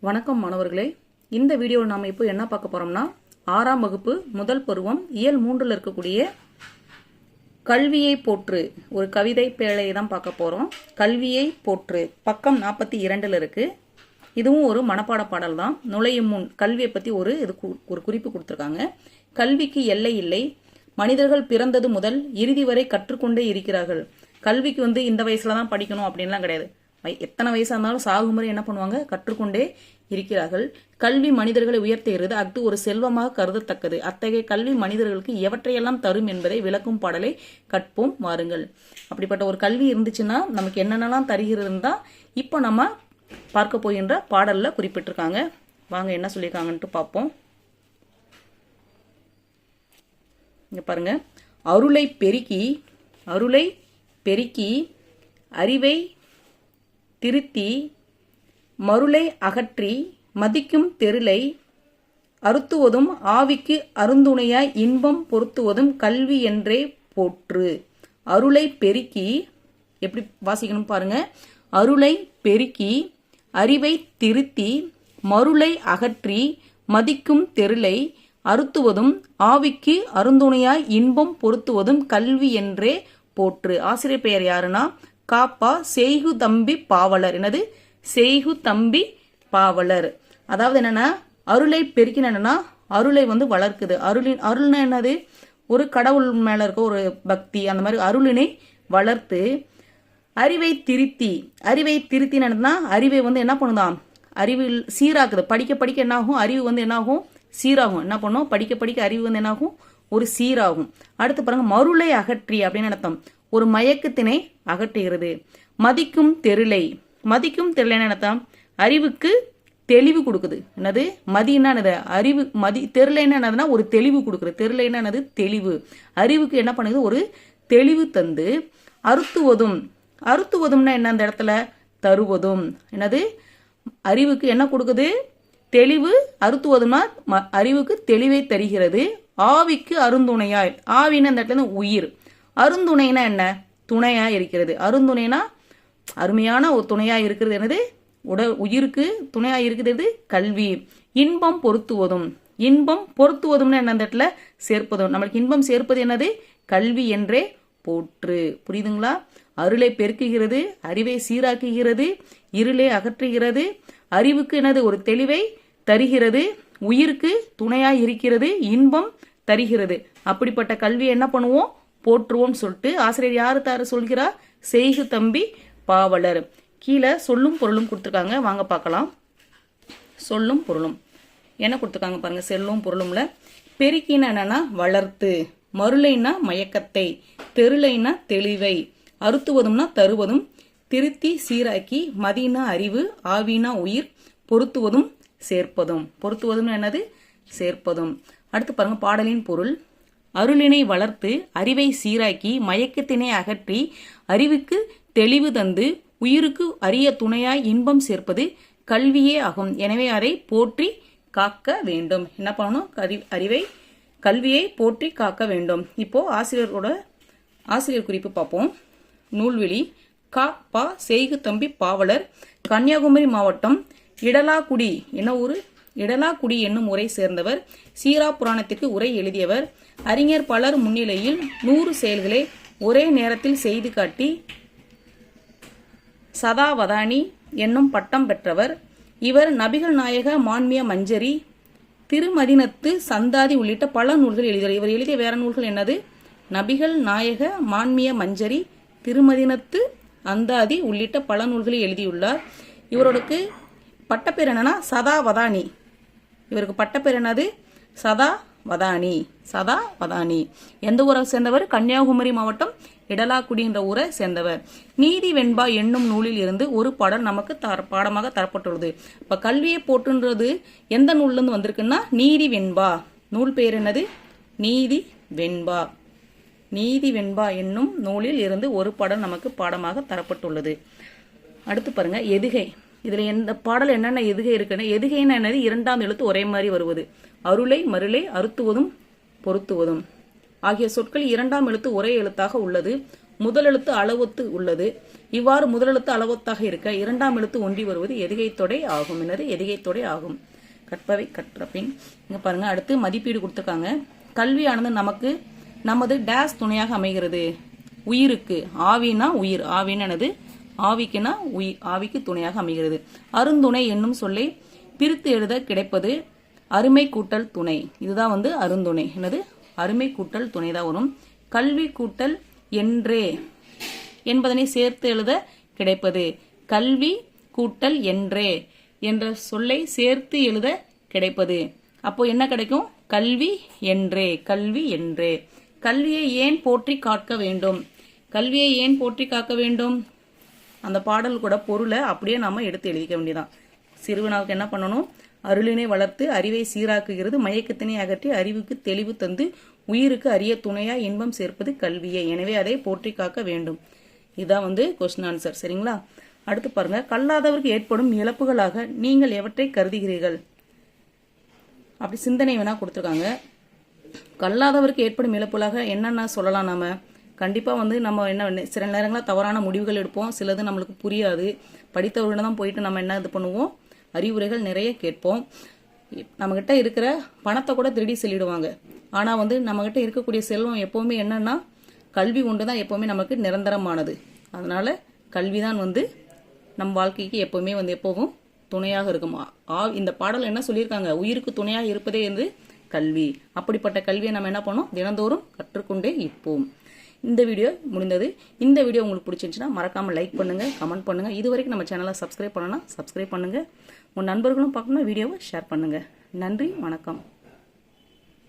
வணக்கம் மாணவர்களே, இந்த வீடியோவில் நாம் இப்போ என்ன பார்க்க போறோம்னா 6ஆம் வகுப்பு முதல் பருவம் இயல் 3ல் இருக்கக்கூடிய கல்வியை போற்று ஒரு கவிதை பேழையை தான் பார்க்க போறோம். கல்வியை போற்று பக்கம் 42ல் இருக்கு. இதுவும் ஒரு மனப்பாட பாடல் தான். நுழையும் முன் கல்வியை பற்றி ஒரு குறிப்பு கொடுத்துருக்காங்க. கல்விக்கு எல்லை இல்லை, மனிதர்கள் பிறந்தது முதல் இறுதி வரை கற்றுக்கொண்டே இருக்கிறார்கள். கல்விக்கு இந்த வயசுல தான் படிக்கணும் அப்படின்லாம் கிடையாது. எத்தனை வயசா இருந்தாலும் சாகும் முறை என்ன பண்ணுவாங்க, கற்றுக்கொண்டே இருக்கிறார்கள். கல்வி மனிதர்களை உயர்த்துகிறது, அது ஒரு செல்வமாக கருதத்தக்கது. அத்தகைய கல்வி மனிதர்களுக்கு எவற்றையெல்லாம் தரும் என்பதை விளக்கும் பாடலை கற்போம் வாருங்கள். அப்படிப்பட்ட ஒரு கல்வி இருந்துச்சுன்னா நமக்கு என்னென்னலாம் தருகிறதுன்னு தான் இப்போ நம்ம பார்க்க போகின்ற பாடல்ல குறிப்பிட்டிருக்காங்க. வாங்க என்ன சொல்லியிருக்காங்கன்ட்டு பார்ப்போம். இங்க பாருங்க. அருளை பெருக்கி அறிவை திருத்தி மருளை அகற்றி மதிக்கும் தெருளை அறுத்துவதும் ஆவிக்கு அருந்துணையாய் இன்பம் பொருத்துவதும் கல்வி என்றே போற்று. அருளை பெருக்கி, எப்படி வாசிக்கணும் பாருங்க. அருளை பெருக்கி அறிவை திருத்தி மருளை அகற்றி மதிக்கும் தெருளை அறுத்துவதும் ஆவிக்கு அருந்துணையாய் இன்பம் பொருத்துவதும் கல்வி என்றே போற்று. ஆசிரியர் பெயர் யாருன்னா காப்பா செய்கு தம்பி பாவலர். என்னது? செய்கு தம்பி பாவலர். அதாவது என்னன்னா, அருளை பெருக்கின என்னன்னா, அருளை வளர்க்குது. அருள்னா என்னது? ஒரு கடவுள் மேல இருக்க ஒரு பக்தி, அந்த மாதிரி அருளினை வளர்த்து அறிவை திருத்தி என்னன்னா, அறிவை என்ன பண்ணுதான், அறிவில் சீராக்குது. படிக்க படிக்க என்ன ஆகும், அறிவு என்ன ஆகும், சீராகும். என்ன பண்ணும், படிக்க படிக்க அறிவு என்ன ஆகும், ஒரு சீராகும். அடுத்து பாருங்க, மருளை அகற்றி அப்படின்னு அர்த்தம், ஒரு மயக்கத்தினை அகற்றுகிறது. மதிக்கும் தெருளை அர்த்தம், அறிவுக்கு தெளிவு கொடுக்குது. என்னது? மதினா என்னது? அறிவு. தெருளைன்னா என்னதுன்னா ஒரு தெளிவு கொடுக்குது. தெருளைன்னா என்னது? தெளிவு. அறிவுக்கு என்ன பண்ணுது, ஒரு தெளிவு தந்து அறுத்துவதும்னா என்ன, அந்த இடத்துல தருவதும். என்னது? அறிவுக்கு என்ன கொடுக்குது, தெளிவு. அறுத்துவதும்னா அறிவுக்கு தெளிவை தருகிறது. ஆவிக்கு அருந்துணையாய், ஆவின்னு அந்த இடத்துல உயிர். அருந்துணைனா என்ன, துணையா இருக்கிறது. அருந்துணைனா அருமையான ஒரு துணையா இருக்கிறது. என்னது? உயிருக்கு துணையா இருக்கிறது கல்வி. இன்பம் பொருத்துவதும்னா என்ன, அந்த இடத்துல சேர்ப்பதும். நம்மளுக்கு இன்பம் சேர்ப்பது என்னது, கல்வி என்றே போற்று. புரியுதுங்களா? அருளை பெருக்குகிறது, அறிவை சீராக்குகிறது, இருளை அகற்றுகிறது, அறிவுக்கு என்னது, ஒரு தெளிவை தருகிறது, உயிருக்கு துணையா இருக்கிறது, இன்பம் தருகிறது. அப்படிப்பட்ட கல்வி என்ன பண்ணுவோம், போற்றுவோம் சொல்லிட்டு ஆசிரியர் யாரு சொல்கிறார், செய்கு தம்பி பாவலர். கீழே சொல்லும் பொருளும் கொடுத்துருக்காங்க, வாங்க பார்க்கலாம். சொல்லும் பொருளும் என்ன கொடுத்துருக்காங்க பாருங்க. செல்லும் பொருளும்ல பெருக்கினா என்னன்னா வளர்த்து, மருளைனா மயக்கத்தை, தெருளைனா தெளிவை, அறுத்துவதும்னா தருவதும், திருத்தி சீராக்கி, மதினா அறிவு, ஆவினா உயிர், பொருத்துவதும் சேர்ப்பதும். பொருத்துவதும் என்னது, சேர்ப்பதும். அடுத்து பாருங்க பாடலின் பொருள். அருளினை வளர்த்து அறிவை சீராக்கி மயக்கத்தினை அகற்றி அறிவுக்கு தெளிவு தந்து உயிருக்கு அரிய துணையாய் இன்பம் சேர்ப்பது கல்வியே ஆகும். எனவே அதை போற்றி காக்க வேண்டும். என்ன பண்ணணும், கல்வியை போற்றி காக்க வேண்டும். இப்போ ஆசிரியர் குறிப்பு பார்ப்போம். நூல்வெளி கா பா செய்கு தம்பி பாவலர், கன்னியாகுமரி மாவட்டம் இடலாக்குடி என்ன ஊரு, இடலாக்குடி என்னும் ஊரை சேர்ந்தவர். சீரா புராணத்திற்கு உரை எழுதியவர். அறிஞர் பலர் முன்னிலையில் 100 செயல்களை ஒரே நேரத்தில் செய்து காட்டி சதாவதானி என்னும் பட்டம் பெற்றவர். இவர் நபிகள் நாயக மான்மிய மஞ்சரி, திருமதினத்து சந்தாதி உள்ளிட்ட பல நூல்கள் எழுதியவர். இவர் எழுதிய வேற நூல்கள் என்னது, நபிகள் நாயக மான்மிய மஞ்சரி, திருமதினத்து அந்தாதி உள்ளிட்ட பல நூல்களை எழுதியுள்ளார். இவருக்கு பட்டப்பேர் என்னன்னா சதாவதானி. இவருக்கு பட்டப்பேர் என்னது, சதாவதானி. எந்த ஊரை சேர்ந்தவர், கன்னியாகுமரி மாவட்டம் இடலாக்குடி என்ற ஊரை சேர்ந்தவர். நீதி வெண்பா என்னும் நூலில் இருந்து ஒரு பாடல் நமக்கு பாடமாக தரப்பட்டுள்ளது. இப்ப கல்வியை போற்றுன்றது எந்த நூல்ல இருந்து வந்திருக்குன்னா நீதி வெண்பா. நூல் பெயர் என்னது, நீதி வெண்பா என்னும் நூலில் இருந்து ஒரு பாடல் நமக்கு பாடமாக தரப்பட்டுள்ளது. அடுத்து பாருங்க எதுகை. இதுல எந்த பாடல் என்னென்ன எதுகை இருக்குன்னா, எதுகைன்னு என்னது, 2ஆம் எழுத்து ஒரே மாதிரி வருவது. அருளை மருளை அறுத்துவதும் பொருத்துவதும் ஆகிய சொற்கள் 2ஆம் எழுத்து ஒரே எழுத்தாக உள்ளது. முதலெழுத்து அளவொத்து உள்ளது. இவ்வாறு முதலெழுத்து அளவொத்தாக இருக்க இரண்டாம் எழுத்து ஒன்றி வருவது எதுகைத்தொடை ஆகும். என்னது? எதுகைத்தொடை ஆகும். கற்பவை கற்றபின். இங்க பாருங்க, அடுத்து மதிப்பீடு கொடுத்துருக்காங்க. கல்வியானது நமக்கு நமது டேஸ் துணையாக அமைகிறது. உயிருக்கு, ஆவினா உயிர், ஆவினது ஆவிக்குனா உயிர், ஆவிக்கு துணையாக அமைகிறது. அருந்துணை என்னும் சொல்லை பிரித்து எழுத கிடைப்பது அருமை கூட்டல் துணை. இதுதான் வந்து அருந்துணை. என்னது? அருமை கூட்டல் துணை தான் வரும். கல்வி கூட்டல் என்றே என்பதனை சேர்த்து எழுத கிடைப்பது கல்வி கூட்டல் என்றே என்ற சொல்லை சேர்த்து எழுத கிடைப்பது. அப்போ என்ன கிடைக்கும்? கல்வி என்றே. கல்வி என்றே. கல்வியை ஏன் போற்றி காக்க வேண்டும்? கல்வியை ஏன் போற்றி காக்க வேண்டும்? அந்த பாடல் கூட பொருளை அப்படியே நாம எடுத்து எழுதிக்க வேண்டியதான். சிறுவனாவுக்கு என்ன பண்ணணும்? அருளினை வளர்த்து அறிவை சீராக்குகிறது, மயக்கத்தினை அகற்றி அறிவுக்கு தெளிவு தந்து உயிருக்கு அரிய துணையா இன்பம் சேர்ப்பது கல்வியை, எனவே அதை போற்றி காக்க வேண்டும். இதான் வந்து கொஸ்டின் ஆன்சர். சரிங்களா? அடுத்து பாருங்க, கல்லாதவருக்கு ஏற்படும் இழப்புகளாக நீங்கள் எவற்றை கருதுகிறீர்கள்? அப்படி சிந்தனை வேணா கொடுத்துருக்காங்க. கல்லாதவருக்கு ஏற்படும் இழப்புகளாக என்னென்ன சொல்லலாம்? நாம கண்டிப்பா வந்து நம்ம என்ன சில நேரங்களில் தவறான முடிவுகள் எடுப்போம். சிலது நம்மளுக்கு புரியாது. படித்தவர்களிடம் தான் போயிட்டு நம்ம என்ன இது பண்ணுவோம்? அறிவுரைகள் நிறைய கேட்போம். நம்மகிட்ட இருக்கிற பணத்தை கூட திருடி செல்லிடுவாங்க. ஆனா வந்து நம்மகிட்ட இருக்கக்கூடிய செல்வம் எப்பவுமே என்னன்னா கல்வி ஒன்று தான் எப்பவுமே நமக்கு நிரந்தரமானது. அதனால கல்விதான் வந்து நம் வாழ்க்கைக்கு எப்பவுமே வந்து எப்பவும் துணையாக இருக்கும். இந்த பாடல் என்ன சொல்லியிருக்காங்க? உயிருக்கு துணையாக இருப்பதே என்று கல்வி. அப்படிப்பட்ட கல்வியை நம்ம என்ன பண்ணோம்? தினந்தோறும் கற்றுக்கொண்டே இருப்போம். இந்த வீடியோ முடிந்தது. இந்த வீடியோ உங்களுக்கு பிடிச்சிருந்துச்சுன்னா மறக்காம லைக் பண்ணுங்க, கமெண்ட் பண்ணுங்க. இது வரைக்கும் நம்ம சேனலை சப்ஸ்கிரைப் பண்ணனா சப்ஸ்கிரைப் பண்ணுங்க. உங்க நண்பர்களும் பார்க்கணும் வீடியோவை ஷேர் பண்ணுங்க. நன்றி, வணக்கம்.